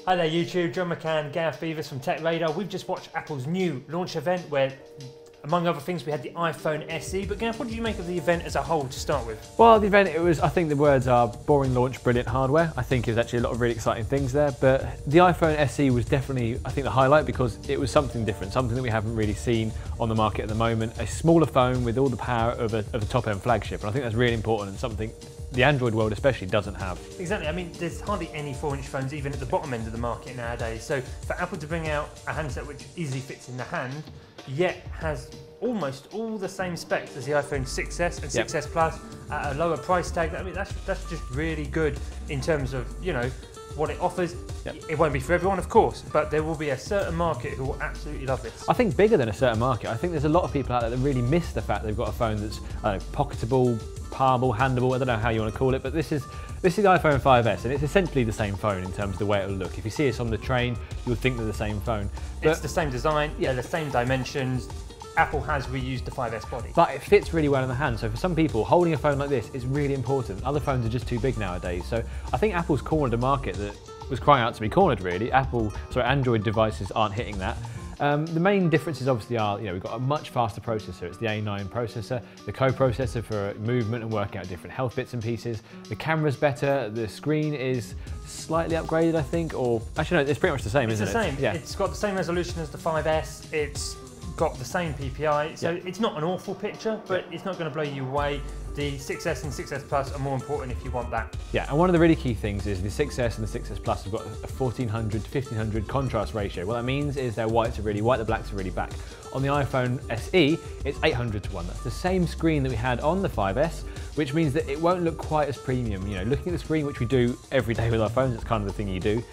Hi there YouTube, John McCann, Gareth Beavers from Tech Radar. We've just watched Apple's new launch event where, among other things, we had the iPhone SE. But Gareth, what did you make of the event as a whole to start with? Well, the event, I think the words are boring launch, brilliant hardware. I think there's actually a lot of really exciting things there, but the iPhone SE was definitely, I think, the highlight because it was something different, something that we haven't really seen on the market at the moment. A smaller phone with all the power of a top-end flagship, and I think that's really important and something the Android world especially doesn't have. Exactly, I mean, there's hardly any 4-inch phones even at the bottom end of the market nowadays. So for Apple to bring out a handset which easily fits in the hand, yet has almost all the same specs as the iPhone 6S and 6S Plus at a lower price tag, I mean, that's just really good in terms of, you know, what it offers. It won't be for everyone, of course, but there will be a certain market who will absolutely love this. I think bigger than a certain market. I think there's a lot of people out there that really miss the fact they've got a phone that's pocketable, palmable, handable, I don't know how you want to call it, but this is the iPhone 5S, and it's essentially the same phone in terms of the way it'll look. If you see us on the train, you'll think they're the same phone. But it's the same design, the same dimensions. Apple has reused the 5S body. But it fits really well in the hand, so for some people, holding a phone like this is really important. Other phones are just too big nowadays, so I think Apple's cornered a market that was crying out to be cornered, really. Android devices aren't hitting that. The main differences obviously are, we've got a much faster processor. It's the A9 processor, the co-processor for movement and working out different health bits and pieces. The camera's better, the screen is slightly upgraded, I think, or actually no, it's pretty much the same, isn't it? It's the same. Yeah. It's got the same resolution as the 5S. It's got the same PPI, so it's not an awful picture, but it's not going to blow you away. The 6S and 6S Plus are more important if you want that. Yeah, and one of the really key things is the 6S and the 6S Plus have got a 1400 to 1500 contrast ratio. What that means is their whites are really white, the blacks are really black. On the iPhone SE, it's 800 to 1. That's the same screen that we had on the 5S, which means that it won't look quite as premium. Looking at the screen, which we do every day with our phones, it's kind of the thing you do.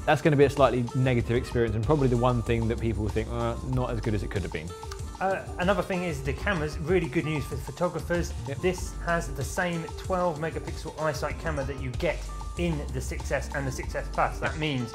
That's going to be a slightly negative experience and probably the one thing that people think, not as good as it could have been. Another thing is the camera's really good news for photographers. This has the same 12 megapixel eyesight camera that you get in the 6S and the 6S Plus. That means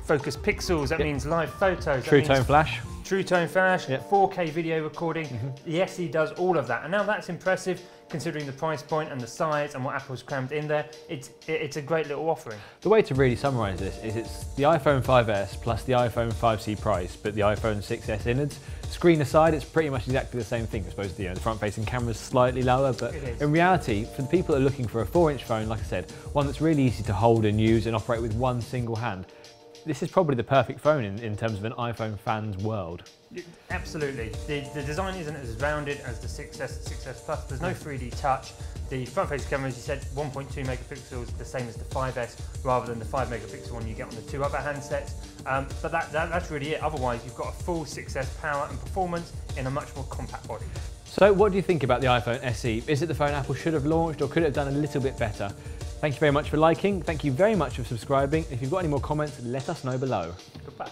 focus pixels, that means live photos. True tone flash. True tone flash, 4K video recording. The SE does all of that. And now that's impressive considering the price point and the size and what Apple's crammed in there. It's a great little offering. The way to really summarise this is it's the iPhone 5S plus the iPhone 5C price, but the iPhone 6S innards. Screen aside, it's pretty much exactly the same thing. I suppose the front-facing camera's slightly lower, but in reality, for the people that are looking for a 4-inch phone, like I said, one that's really easy to hold and use and operate with one single hand, this is probably the perfect phone in terms of an iPhone fan's world. Absolutely. The design isn't as rounded as the 6S and 6S Plus. There's no 3D touch. The front-facing camera, as you said, 1.2 megapixels, the same as the 5S, rather than the 5 megapixel one you get on the two other handsets. But that's really it. Otherwise, you've got a full 6S power and performance in a much more compact body. So what do you think about the iPhone SE? Is it the phone Apple should have launched, or could it have done a little bit better? Thank you very much for liking. Thank you very much for subscribing. If you've got any more comments, let us know below. Goodbye.